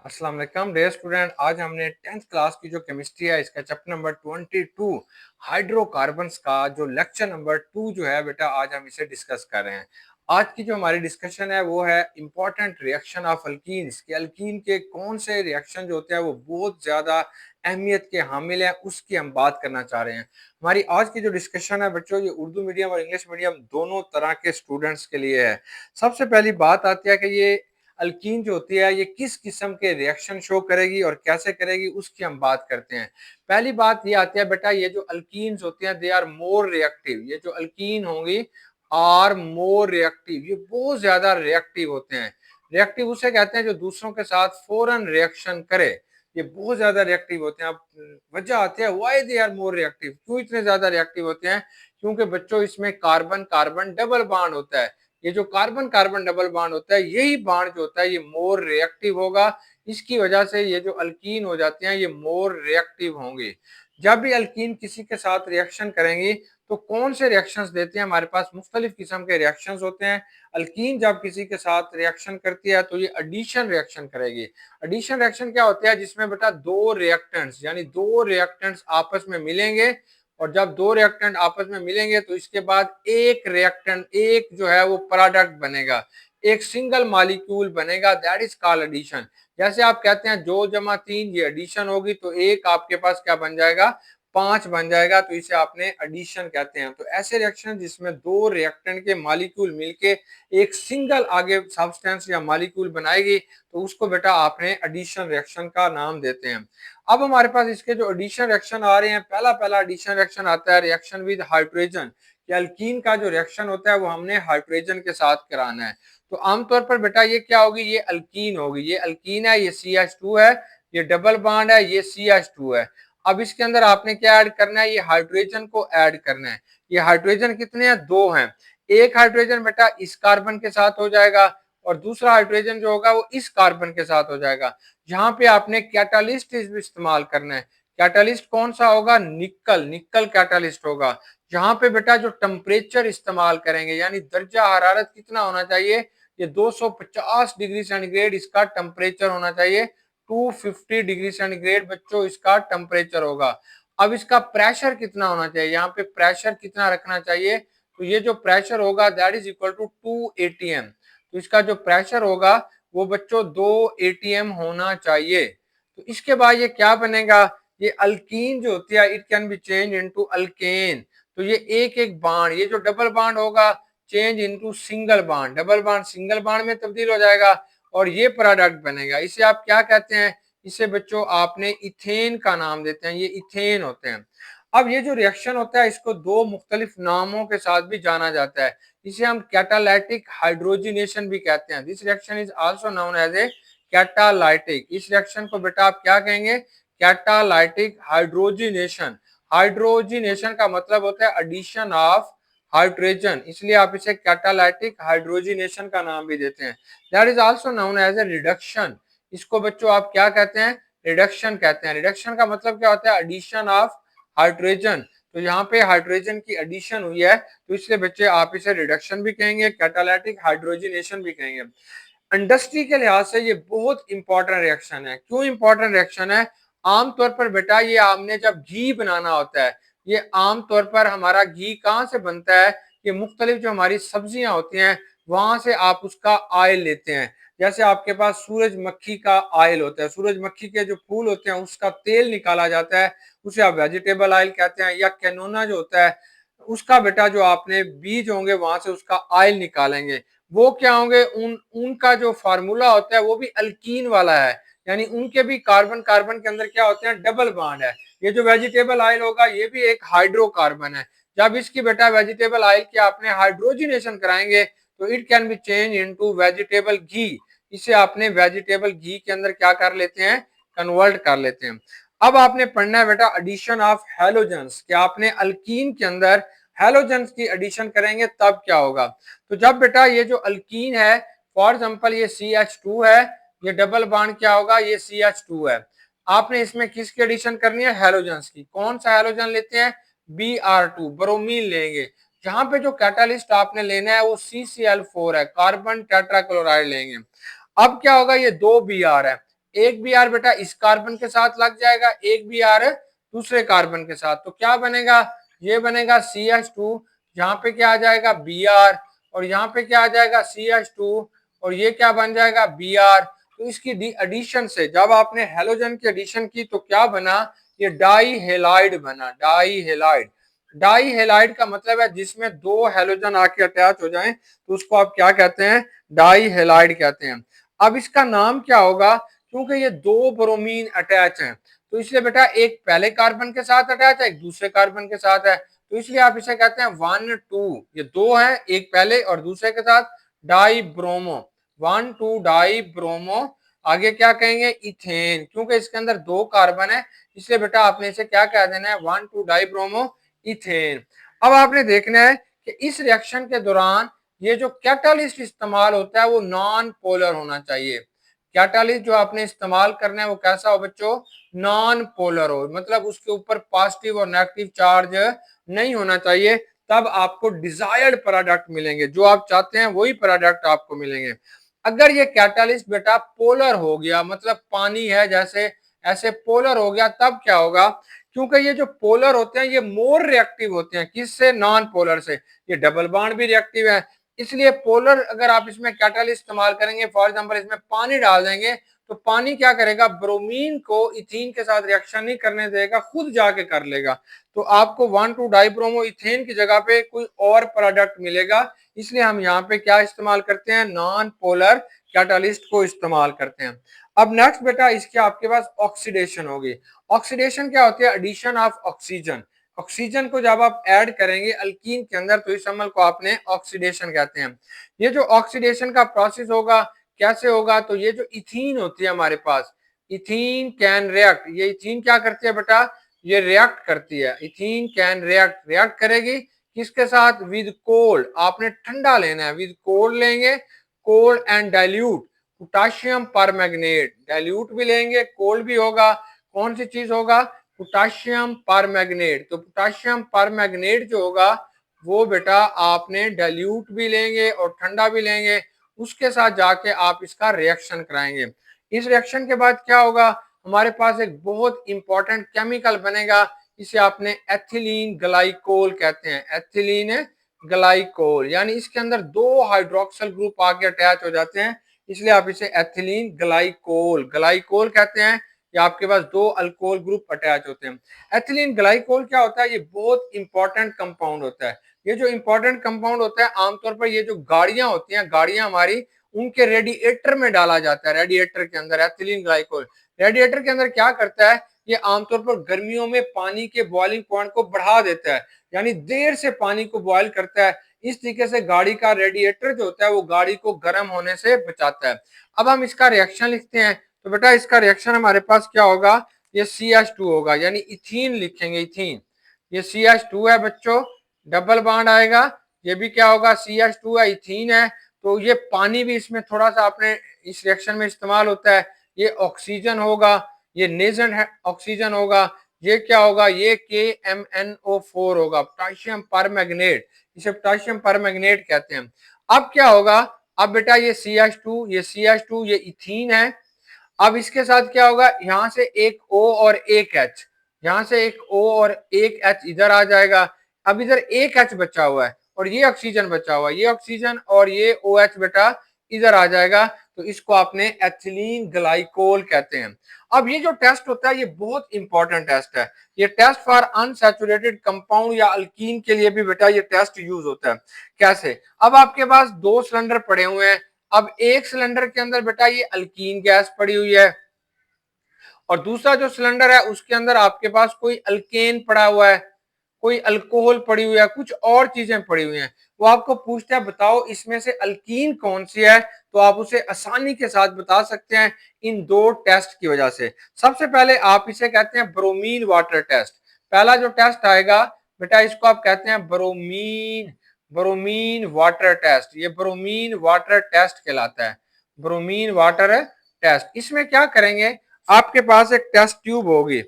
अस्सलाम वालेकुम dear student. आज हमने 10th क्लास की जो केमिस्ट्री है इसका चैप्टर नंबर 22 हाइड्रोकार्बन्स का जो लेक्चर नंबर 2 जो है बेटा आज हम इसे डिस्कस कर रहे हैं। आज की जो हमारी डिस्कशन है वो है इंपॉर्टेंट रिएक्शन ऑफ अल्कीन्स कि अल्कीन के कौन से रिएक्शन जो होते हैं वो बहुत ज्यादा अहमियत के हामिल है, उसकी हम बात करना चाह रहे हैं। हमारी आज की जो डिस्कशन है बच्चों ये उर्दू मीडियम और इंग्लिश मीडियम दोनों तरह के स्टूडेंट्स के लिए है। सबसे पहली बात आती है कि ये अल्कीन जो होती है ये किस किस्म के रिएक्शन शो करेगी और कैसे करेगी, उसकी हम बात करते हैं। पहली बात ये आती है बेटा, ये जो अल्कीन्स होते हैं दे आर मोर रिएक्टिव। ये जो अल्कीन होंगी आर मोर रिएक्टिव, ये बहुत ज्यादा रिएक्टिव होते हैं। रिएक्टिव उसे कहते हैं जो दूसरों के साथ फौरन रिएक्शन करे। ये बहुत ज्यादा रिएक्टिव होते हैं। अब वजह आती है why they are more reactive, क्यों इतने ज्यादा रिएक्टिव होते हैं? क्योंकि बच्चों इसमें कार्बन कार्बन डबल बॉन्ड होता है। ये जो कार्बन कार्बन डबल बॉन्ड होता है यही बॉन्ड जो होता है ये मोर रिएक्टिव होगा। इसकी वजह से ये जो अल्कीन हो जाते हैं ये मोर रिएक्टिव होंगे। जब भी अल्कीन किसी के साथ रिएक्शन करेंगी तो कौन से रिएक्शंस देते हैं? हमारे पास मुख्तलिफ किस्म के रिएक्शंस होते हैं। अल्कीन जब किसी के साथ रिएक्शन करती है तो ये एडिशन रिएक्शन करेगी। एडिशन रिएक्शन क्या होता है? जिसमें बेटा दो रिएक्टेंट्स यानी दो रिएक्टेंट्स आपस में मिलेंगे, और जब दो रिएक्टेंट आपस में मिलेंगे तो इसके बाद एक रिएक्टेंट एक जो है वो प्रोडक्ट बनेगा, एक सिंगल मॉलिक्यूल बनेगा, दैट इज कॉल्ड एडिशन। जैसे आप कहते हैं 2 जमा 3 ये एडिशन होगी तो एक आपके पास क्या बन जाएगा? 5 बन जाएगा, तो इसे आपने एडिशन कहते हैं। तो ऐसे रिएक्शन जिसमें दो रिएक्टेंट के मॉलिक्यूल मिलके एक सिंगल आगे सब्सटेंस या मॉलिक्यूल बनाएगी तो उसको बेटा आपने एडिशन रिएक्शन का नाम देते हैं। अब हमारे पास इसके जो एडिशन रिएक्शन आ रहे हैं, पहला पहला एडिशन रिएक्शन आता है रिएक्शन विद हाइड्रोजन। कि अल्कीन का जो रिएक्शन होता है वो हमने हाइड्रोजन के साथ कराना है। तो आमतौर पर बेटा ये क्या होगी? ये अल्कीन होगी। ये अल्कीन है, ये CH2 है, ये डबल बॉन्ड है, ये CH2 है। अब इसके अंदर आपने क्या ऐड करना है? ये हाइड्रोजन को ऐड करना है। ये हाइड्रोजन कितने हैं? 2 हैं। एक हाइड्रोजन बेटा इस कार्बन के साथ हो जाएगा और दूसरा हाइड्रोजन जो होगा वो इस कार्बन के साथ हो जाएगा। यहाँ पे आपने कैटालिस्ट इस्तेमाल करना है। कैटालिस्ट कौन सा होगा? निकल, निकल कैटालिस्ट होगा। यहाँ पे बेटा जो टेम्परेचर इस्तेमाल करेंगे यानी दर्जा हरारत कितना होना चाहिए? ये 250 डिग्री सेंटीग्रेड इसका टेम्परेचर होना चाहिए। 250 डिग्री सेंटीग्रेड बच्चों इसका टेम्परेचर होगा। अब इसका प्रेशर कितना होना चाहिए? यहाँ पे प्रेशर कितना रखना चाहिए? तो ये जो प्रेशर होगा that is equal to 2 ATM। तो इसका जो प्रेशर होगा वो बच्चों 2 ATM होना चाहिए। तो इसके बाद ये क्या बनेगा? ये अल्कीन जो होती है it can be change into alkane. तो ये एक एक बाण, ये जो डबल बाण होगा चेंज इनटू सिंगल बाण, डबल बाण सिंगल बाण में तब्दील हो जाएगा और ये प्रोडक्ट बनेगा। इसे आप क्या कहते हैं? इसे बच्चों आपने इथेन का नाम देते हैं। ये इथेन होते हैं। अब ये जो रिएक्शन होता है इसको दो मुख्तलिफ नामों के साथ भी जाना जाता है। इसे हम कैटालाइटिक हाइड्रोजिनेशन भी कहते हैं। This reaction is also known as a catalytic. इस रिएक्शन को बेटा आप क्या कहेंगे? Catalytic hydrogenation. हाइड्रोजिनेशन का मतलब होता है एडिशन ऑफ हाइड्रोजन, इसलिए आप इसे कैटालाइटिक हाइड्रोजिनेशन का नाम भी देते हैं। That is also known as a reduction. इसको बच्चों आप क्या कहते हैं? रिडक्शन कहते हैं। रिडक्शन का मतलब क्या होता है? Addition of hydrogen. तो यहाँ पे हाइड्रोजन की एडिशन हुई है तो इसलिए बच्चे आप इसे रिडक्शन भी कहेंगे, कैटालाइटिक हाइड्रोजिनेशन भी कहेंगे। इंडस्ट्री के लिहाज से ये बहुत इंपॉर्टेंट रिएक्शन है। क्यों इंपॉर्टेंट रिएक्शन है? आमतौर पर बेटा ये आपने जब घी बनाना होता है, ये आमतौर पर हमारा घी कहाँ से बनता है? ये मुख्तलिफ जो हमारी सब्जियां होती हैं वहां से आप उसका ऑयल लेते हैं। जैसे आपके पास सूरजमुखी का ऑयल होता है, सूरजमुखी के जो फूल होते हैं उसका तेल निकाला जाता है, उसे आप वेजिटेबल ऑयल कहते हैं। या कैनोना जो होता है उसका बेटा जो आपने बीज होंगे वहां से उसका ऑयल निकालेंगे, वो क्या होंगे? उनका जो फार्मूला होता है वो भी अल्कीन वाला है, यानी उनके भी कार्बन कार्बन के अंदर क्या होते हैं? डबल बॉन्ड है। ये जो वेजिटेबल ऑयल होगा ये भी एक हाइड्रोकार्बन है। जब इसकी बेटा वेजिटेबल ऑयल की आपने हाइड्रोजिनेशन कराएंगे तो it can be change into vegetable ghee. इसे आपने वेजिटेबल घी के अंदर क्या कर लेते हैं? कन्वर्ट कर लेते हैं। अब आपने पढ़ना है बेटा एडिशन ऑफ हेलोजेंस, कि आपने अल्कीन के अंदर हेलोजेंस की एडिशन करेंगे तब क्या होगा। तो जब बेटा ये जो अल्कीन है, फॉर एग्जांपल ये CH2 है, ये डबल बॉन्ड क्या होगा? ये CH2 है। आपने इसमें किसकी एडिशन करनी है? हेलोजेंस की। कौन सा हेलोजन लेते हैं? Br2, ब्रोमीन लेंगे। जहां पे जो कैटालिस्ट आपने लेना है वो CCl4 है, कार्बन टेट्राक्लोराइड लेंगे। अब क्या होगा? ये 2 Br है, एक Br बेटा इस कार्बन के साथ लग जाएगा, एक Br दूसरे कार्बन के साथ, तो क्या बनेगा, ये बनेगा CH2, यहाँ पे क्या आ जाएगा Br, और यहाँ पे क्या आ जाएगा CH2, और ये क्या बन जाएगा Br। तो इसकी एडिशन से जब आपने हेलोजन की एडिशन की तो क्या बना, ये डाई हेलाइड बना, डाई हेलाइड। डाई हेलाइड का मतलब है जिसमें दो हेलोजन आके अटैच हो जाएं तो उसको आप क्या कहते हैं, डाई हेलाइड कहते हैं। अब इसका नाम क्या होगा, क्योंकि ये दो ब्रोमीन अटैच हैं तो इसलिए बेटा एक पहले कार्बन के साथ अटैच है, एक दूसरे कार्बन के साथ है, तो इसलिए आप इसे कहते हैं 1 2, ये दो है, एक पहले और दूसरे के साथ, डाई ब्रोमो, 1 2 डाई ब्रोमो। आगे क्या कहेंगे, इथेन, क्योंकि इसके अंदर दो कार्बन है इसलिए बेटा आपने इसे क्या कह देना है, 1 2 डाई ब्रोमो इथेन। अब आपने देखना है कि इस रिएक्शन के दौरान ये जो कैटालिस्ट इस्तेमाल होता है वो नॉन पोलर होना चाहिए। कैटालिस्ट जो आपने इस्तेमाल करना है वो कैसा हो बच्चों, नॉन पोलर हो, मतलब उसके ऊपर पॉजिटिव और नेगेटिव चार्ज नहीं होना चाहिए, तब आपको डिजायर्ड प्रोडक्ट मिलेंगे, जो आप चाहते हैं वही प्रोडक्ट आपको मिलेंगे। अगर ये कैटालिस्ट बेटा पोलर हो गया, मतलब पानी है जैसे ऐसे पोलर हो गया, तब क्या होगा, क्योंकि ये जो पोलर होते हैं ये मोर रिएक्टिव होते हैं, किससे, नॉन पोलर से, ये डबल बॉन्ड भी रिएक्टिव है, इसलिए पोलर अगर आप इसमें कैटालिस्ट इस्तेमाल करेंगे, फॉर एग्जांपल इसमें पानी डाल देंगे तो पानी क्या करेगा, ब्रोमीन को इथीन के साथ रिएक्शन नहीं करने देगा, खुद जाके कर लेगा, तो आपको 1 2 डाइब्रोमो इथेन की जगह पे कोई और प्रोडक्ट मिलेगा, इसलिए हम यहाँ पे क्या इस्तेमाल करते हैं, नॉन पोलर कैटालिस्ट को इस्तेमाल करते हैं। अब नेक्स्ट बेटा इसके आपके पास ऑक्सीडेशन होगी। ऑक्सीडेशन क्या होती है, एडिशन ऑफ ऑक्सीजन, ऑक्सीजन को जब आप ऐड करेंगे अल्कीन के अंदर तो इस अमल को आपने ऑक्सीडेशन कहते हैं। ये जो ऑक्सीडेशन का प्रोसेस होगा कैसे होगा, तो ये जो इथीन होती है हमारे पास, इथीन कैन रिएक्ट, ये इथीन क्या करती है बेटा, ये रिएक्ट करती है, इथीन कैन रिएक्ट, रिएक्ट करेगी किसके साथ, विद कोल्ड, आपने ठंडा लेना है, विद कोल्ड लेंगे, cold and dilute potassium permanganate, dilute भी लेंगे कोल्ड भी होगा, कौन सी चीज होगा, पोटाशियम परमैंगनेट, तो पोटाशियम परमैंगनेट जो होगा वो बेटा आपने डाइल्यूट भी लेंगे और ठंडा भी लेंगे, उसके साथ जाके आप इसका रिएक्शन कराएंगे। इस रिएक्शन के बाद क्या होगा, हमारे पास एक बहुत इंपॉर्टेंट केमिकल बनेगा, इसे आपने एथिलीन ग्लाइकोल कहते हैं, एथिलीन ग्लाइकोल, यानी इसके अंदर दो हाइड्रोक्सिल ग्रुप आके अटैच हो जाते हैं, इसलिए आप इसे एथिलीन ग्लाइकोल, ग्लाइकोल कहते हैं, या आपके पास दो अल्कोहल ग्रुप अटैच होते हैं। एथिलीन ग्लाइकोल क्या होता है, ये बहुत इंपॉर्टेंट कंपाउंड होता है। ये जो इंपॉर्टेंट कंपाउंड होता है आमतौर पर ये जो गाड़ियां होती हैं, गाड़ियां हमारी, उनके रेडिएटर में डाला जाता है, रेडिएटर के अंदर एथिलीन ग्लाइकोल, रेडिएटर के अंदर क्या करता है, ये आमतौर पर गर्मियों में पानी के बॉइलिंग पॉइंट को बढ़ा देता है, यानी देर से पानी को बॉयल करता है, इस तरीके से गाड़ी का रेडिएटर जो होता है वो गाड़ी को गर्म होने से बचाता है। अब हम इसका रिएक्शन लिखते हैं, तो बेटा इसका रिएक्शन हमारे पास क्या होगा, ये CH2 होगा, यानी इथीन लिखेंगे, इथीन, ये CH2 है बच्चों, डबल बॉन्ड आएगा, ये भी क्या होगा, CH2 है, इथीन है, तो ये पानी भी इसमें थोड़ा सा अपने इस रिएक्शन में इस्तेमाल होता है, ये ऑक्सीजन होगा, ये नेजेंट ऑक्सीजन होगा, ये क्या होगा, ये KMnO4 होगा, पोटाशियम परमैंगनेट, इसे पोटाशियम परमैंगनेट कहते हैं। अब क्या होगा, अब बेटा ये CH2, ये CH2, ये इथीन है, अब इसके साथ क्या होगा, यहां से एक O और एक H, यहां से एक O और एक H इधर आ जाएगा, अब इधर एक H बचा हुआ है और ये ऑक्सीजन बचा हुआ है, ये ऑक्सीजन और ये OH बेटा इधर आ जाएगा, तो इसको आपने एथिलीन ग्लाइकोल कहते हैं। अब ये जो टेस्ट होता है ये बहुत इंपॉर्टेंट टेस्ट है, ये टेस्ट फॉर अनसैचुरेटेड कंपाउंड या अल्कीन के लिए भी बेटा ये टेस्ट यूज होता है। कैसे, अब आपके पास दो सिलेंडर पड़े हुए हैं, अब एक सिलेंडर के अंदर बेटा ये अल्कीन गैस पड़ी हुई है और दूसरा जो सिलेंडर है उसके अंदर आपके पास कोई अल्केन पड़ा हुआ है, कोई अल्कोहल पड़ी हुई है, कुछ और चीजें पड़ी हुई हैं, वो आपको पूछता है बताओ इसमें से अल्कीन कौन सी है, तो आप उसे आसानी के साथ बता सकते हैं इन दो टेस्ट की वजह से। सबसे पहले आप इसे कहते हैं ब्रोमीन वाटर टेस्ट, पहला जो टेस्ट आएगा बेटा इसको आप कहते हैं ब्रोमीन, ब्रोमीन वाटर टेस्ट, ये ब्रोमीन वाटर टेस्ट कहलाता है, ब्रोमीन वाटर टेस्ट। इसमें क्या करेंगे, आपके पास एक टेस्ट ट्यूब होगी,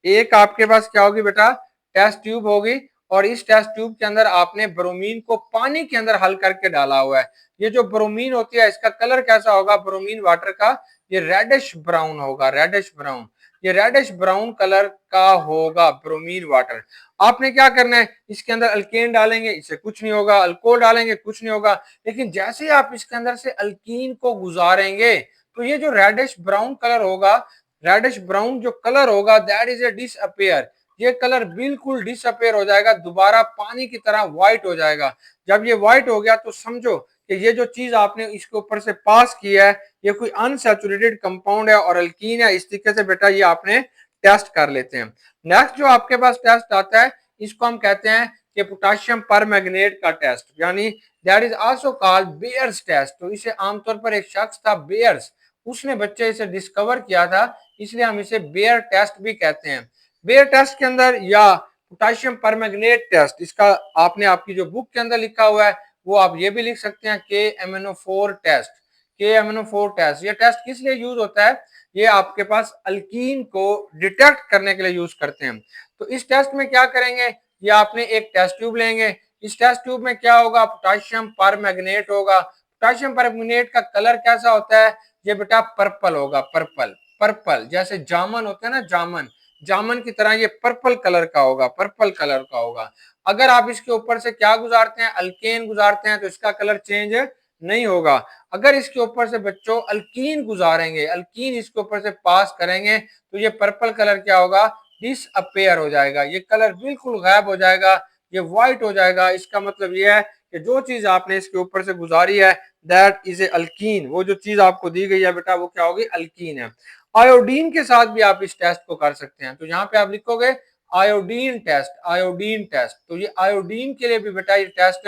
एक आपके पास क्या होगी बेटा, टेस्ट ट्यूब होगी, और इस टेस्ट ट्यूब के अंदर आपने ब्रोमीन को पानी के अंदर हल करके डाला हुआ है। ये जो ब्रोमीन होती है इसका कलर कैसा होगा ब्रोमीन वाटर का, ये रेडिश ब्राउन होगा, रेडिश ब्राउन। ये रेडिश ब्राउन कलर का होगा ब्रोमीन वाटर। आपने क्या करना है, इसके अंदर अल्केन डालेंगे, इससे कुछ नहीं होगा, अल्कोहल डालेंगे, कुछ नहीं होगा। लेकिन जैसे ही आप इसके अंदर से अल्कीन को गुजारेंगे तो ये जो रेडिश ब्राउन कलर होगा, रेडिश ब्राउन जो कलर होगा, दैट इज ए डिसअपियर। ये कलर बिल्कुल डिसअपियर हो जाएगा, दोबारा पानी की तरह व्हाइट हो जाएगा। जब ये व्हाइट हो गया तो समझो कि ये जो चीज आपने इसके ऊपर से पास किया है, ये कोई अनसैचुरेटेड कंपाउंड है और अल्कीन है। इस तरीके से बेटा ये आपने टेस्ट कर लेते हैं। नेक्स्ट जो आपके पास टेस्ट आता है, इसको हम कहते हैं कि पोटाशियम परमैंगनेट का टेस्ट, यानी that is also called Baeyer's test. तो इसे आमतौर पर एक शख्स था बेयर्स, उसने बच्चे इसे डिस्कवर किया था, इसलिए हम इसे बेयर टेस्ट भी कहते हैं। बेयर टेस्ट के अंदर या पोटाशियम परमैंगनेट टेस्ट, इसका आपने आपकी जो बुक के अंदर लिखा हुआ है वो आप ये भी लिख सकते हैं KMnO4 टेस्ट। KMnO4 टेस्ट, ये टेस्ट किस लिए यूज होता है, ये आपके पास अल्कीन को डिटेक्ट करने के लिए यूज करते हैं। तो इस टेस्ट में क्या करेंगे, ये आपने एक टेस्ट ट्यूब लेंगे, इस टेस्ट ट्यूब में क्या होगा, पोटाशियम परमैंगनेट होगा। पोटाशियम परमैंगनेट का कलर कैसा होता है, ये बेटा पर्पल होगा, पर्पल, पर्पल जैसे जामन होता है ना, जामन, जामन की तरह ये पर्पल कलर का होगा, पर्पल कलर का होगा। अगर आप इसके ऊपर से क्या गुजारते हैं, अल्केन गुजारते हैं, तो इसका कलर चेंज नहीं होगा। अगर इसके ऊपर से बच्चों अल्कीन गुजारेंगे, अल्कीन इसके ऊपर से पास करेंगे, तो ये पर्पल कलर क्या होगा, डिसअपेयर हो जाएगा, ये कलर बिल्कुल गायब हो जाएगा, ये व्हाइट हो जाएगा। इसका मतलब ये है कि जो चीज आपने इसके ऊपर से गुजारी है, दैट इज ए अल्कीन। वो जो चीज आपको दी गई है बेटा, वो क्या होगी, अल्कीन है। आयोडीन के साथ भी आप इस टेस्ट को कर सकते हैं। तो यहाँ पे आप लिखोगे आयोडीन टेस्ट, आयोडीन टेस्ट। तो ये आयोडीन के लिए भी बेटा ये टेस्ट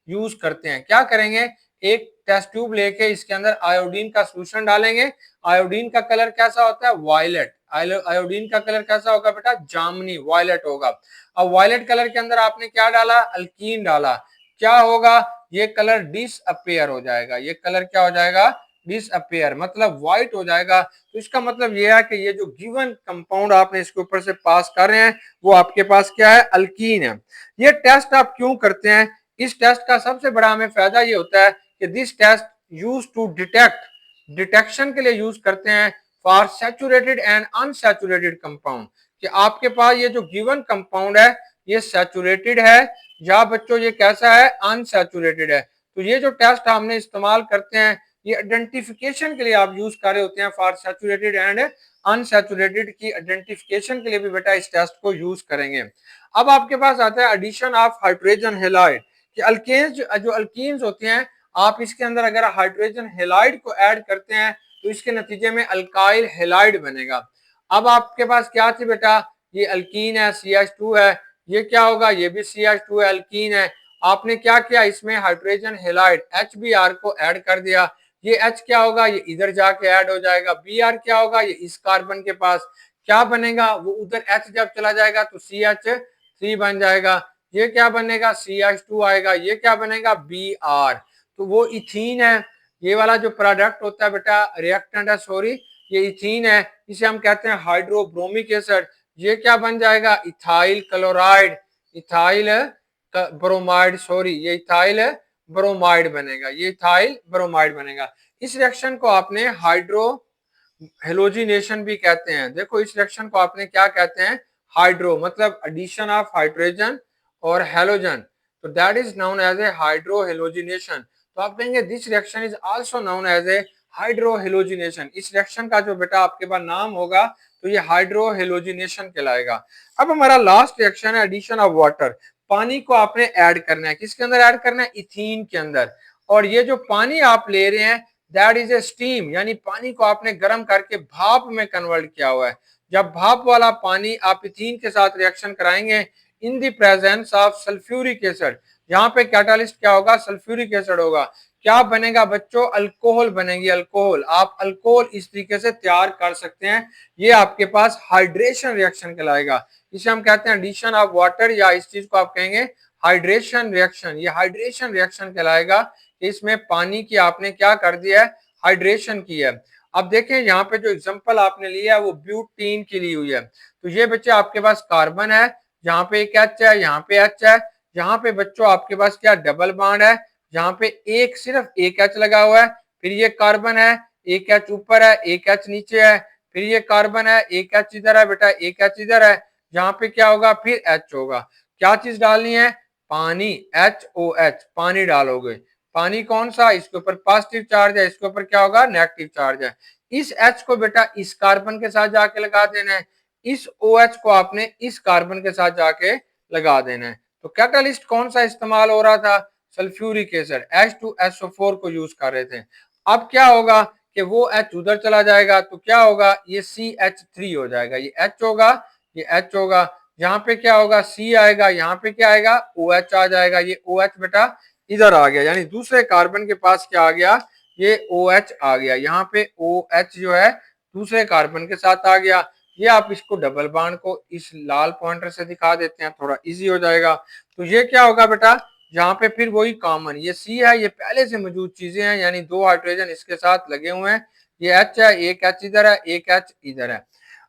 यूज करते हैं। क्या करेंगे, एक टेस्ट ट्यूब लेके इसके अंदर आयोडीन का सोल्यूशन डालेंगे। आयोडीन का कलर कैसा होता है, वायलेट। आयोडीन का कलर कैसा होगा बेटा, जामनी, वायलेट होगा। अब वायलेट कलर के अंदर आपने क्या डाला, अल्कीन डाला, क्या होगा, ये कलर डिसअपियर हो जाएगा, ये कलर क्या हो जाएगा, डिसअपियर, मतलब व्हाइट हो जाएगा। तो इसका मतलब ये है कि ये जो गिवन कंपाउंड आपने इसके ऊपर से पास कर रहे हैं, वो आपके पास क्या है, अल्कीन है। ये टेस्ट आप क्यों करते हैं, इस टेस्ट का सबसे बड़ा हमें फायदा ये होता है कि this test use to detect, detection के लिए यूज करते हैं for saturated and unsaturated compound, कि आपके पास ये जो गिवन कंपाउंड है ये सैचुरेटेड है या बच्चों ये कैसा है, अनसैचुरेटेड है। तो ये जो टेस्ट हमने इस्तेमाल करते हैं, ये आइडेंटिफिकेशन के लिए आप यूज कर रहे होते हैं, फॉर सैचुरेटेड एंड अनसैचुरेटेड की आइडेंटिफिकेशन के लिए भी बेटा इस टेस्ट को यूज करेंगे। अब आपके पास आता है एडिशन ऑफ हाइड्रोजन हेलाइड, कि अल्केन्स जो अल्कीन्स होते हैं, आप इसके अंदर अगर हाइड्रोजन हेलाइड को ऐड करते हैं तो इसके नतीजे में अल्काइल हेलाइड बनेगा। अब आपके पास क्या थी बेटा, ये अल्कीन है, CH2 है, ये क्या होगा, ये भी CH2 है, अल्कीन है। आपने क्या किया, इसमें हाइड्रोजन हेलाइड HBr को ऐड कर दिया। ये H क्या होगा, ये इधर जाके ऐड हो जाएगा। Br क्या होगा, ये इस कार्बन के पास क्या बनेगा, वो उधर H जब चला जाएगा तो CH3 बन जाएगा। ये क्या बनेगा, CH2 आएगा, ये क्या बनेगा, Br। तो वो इथीन है, ये वाला जो प्रोडक्ट होता है बेटा, रिएक्टेंट है, सॉरी, ये इथीन है, इसे हम कहते हैं हाइड्रोब्रोमिक एसिड। ये क्या बन जाएगा, ethyl chloride, ethyl bromide, sorry, ये इथाइल ब्रोमाइड बनेगा, ये इथाइल ब्रोमाइड बनेगा। इस रिएक्शन को आपने हाइड्रो हेलोजिनेशन भी कहते हैं। देखो इस रिएक्शन को आपने क्या कहते हैं, हाइड्रो मतलब एडिशन ऑफ हाइड्रोजन और हेलोजन, तो that is known as a hydro halogenation. तो आप कहेंगे this reaction is also known as a hydro halogenation. इस रिएक्शन का जो बेटा आपके पास नाम होगा तो ये हाइड्रो हेलोजिनेशन कहलाएगा। अब हमारा लास्ट रिएक्शन है एडिशन ऑफ वाटर। पानी को आपने ऐड करना है, किसके अंदर ऐड करना है, इथीन के अंदर। और ये जो पानी आप ले रहे हैं दैट इज ए स्टीम, यानी पानी को आपने गर्म करके भाप में कन्वर्ट किया हुआ है। जब भाप वाला पानी आप इथीन के साथ रिएक्शन कराएंगे in the presence of sulphuric acid, यहाँ पे कैटालिस्ट क्या होगा, सल्फ्यूरिक एसिड होगा। क्या बनेगा बच्चों, अल्कोहल बनेगी, अल्कोहल। आप अल्कोहल इस तरीके से तैयार कर सकते हैं, ये आपके पास हाइड्रेशन रिएक्शन कहलाएगा। इसे हम कहते हैं एडिशन ऑफ वाटर, या इस चीज को आप कहेंगे हाइड्रेशन रिएक्शन। ये हाइड्रेशन रिएक्शन कहलाएगा, इसमें पानी की आपने क्या कर दिया है, हाइड्रेशन की है। अब देखें यहाँ पे जो एग्जांपल आपने लिया है वो ब्यूटीन की ली हुई है। तो ये बच्चे आपके पास कार्बन है, यहाँ पे एक H है, यहाँ पे H है, यहाँ पे बच्चों आपके पास क्या डबल बॉन्ड है, यहाँ पे एक सिर्फ एक H लगा हुआ है, फिर ये कार्बन है, एक एच ऊपर है, एक एच नीचे है, फिर ये कार्बन है, एक एच इधर है बेटा, एक एच इधर है, यहाँ पे क्या होगा, फिर एच होगा। क्या चीज डालनी है, पानी, HOH, पानी डालोगे। पानी कौन सा, इसके ऊपर पॉजिटिव चार्ज है, इसके ऊपर क्या होगा, नेगेटिव चार्ज है। इस H को बेटा इस कार्बन के साथ जाके लगा देना है, इस OH को आपने इस कार्बन के साथ जाके लगा देना है। तो कैटालिस्ट कौन सा इस्तेमाल हो रहा था, सल्फ्यूरिक एसिड H2SO4 को यूज कर रहे थे। अब क्या होगा कि वो H उधर चला जाएगा, तो क्या होगा, ये CH3 हो जाएगा, ये H होगा, ये H होगा, यहाँ पे क्या होगा, C आएगा, यहाँ पे क्या आएगा, OH आ जाएगा, ये OH बेटा इधर आ गया, यानी दूसरे कार्बन के पास क्या आ गया, ये OH आ गया, यहाँ पे OH जो है दूसरे कार्बन के साथ आ गया। ये आप इसको डबल बॉन्ड को इस लाल पॉइंटर से दिखा देते हैं, थोड़ा इजी हो जाएगा। तो ये क्या होगा बेटा, यहाँ पे फिर वही कॉमन, ये सी है, ये पहले से मौजूद चीजें हैं, यानी दो हाइड्रोजन इसके साथ लगे हुए हैं, ये एच है, एक एच इधर है, एक एच इधर है।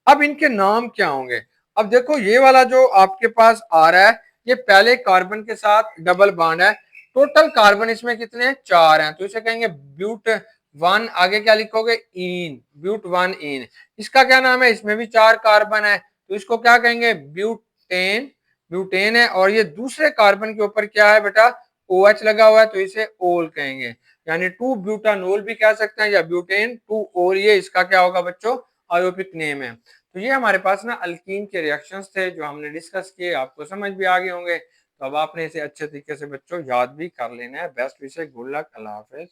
अब इनके नाम क्या होंगे, अब देखो ये वाला जो आपके पास आ रहा है, ये पहले कार्बन के साथ डबल बॉन्ड है, टोटल कार्बन इसमें कितने हैं, 4 हैं, तो इसे कहेंगे ब्यूट वन, आगे क्या लिखोगे, इन, ब्यूट वन इन। इसका क्या नाम है, इसमें भी 4 कार्बन है, तो इसको क्या कहेंगे, ब्यूटेन, ब्यूटेन है। और ये दूसरे कार्बन के ऊपर क्या है बेटा, OH लगा हुआ है, तो इसे ओल कहेंगे, यानी 2 ब्यूटानोल भी कह सकते हैं, या ब्यूटेन 2 ओल, ये इसका क्या होगा बच्चों, आयोपिक नेम है। तो ये हमारे पास ना अल्कीन के रिएक्शंस थे जो हमने डिस्कस किए, आपको समझ भी आ गए होंगे। तो अब आपने इसे अच्छे तरीके से बच्चों याद भी कर लेना है। बेस्ट विशेष, गुड लक, अल्लाह हाफिज।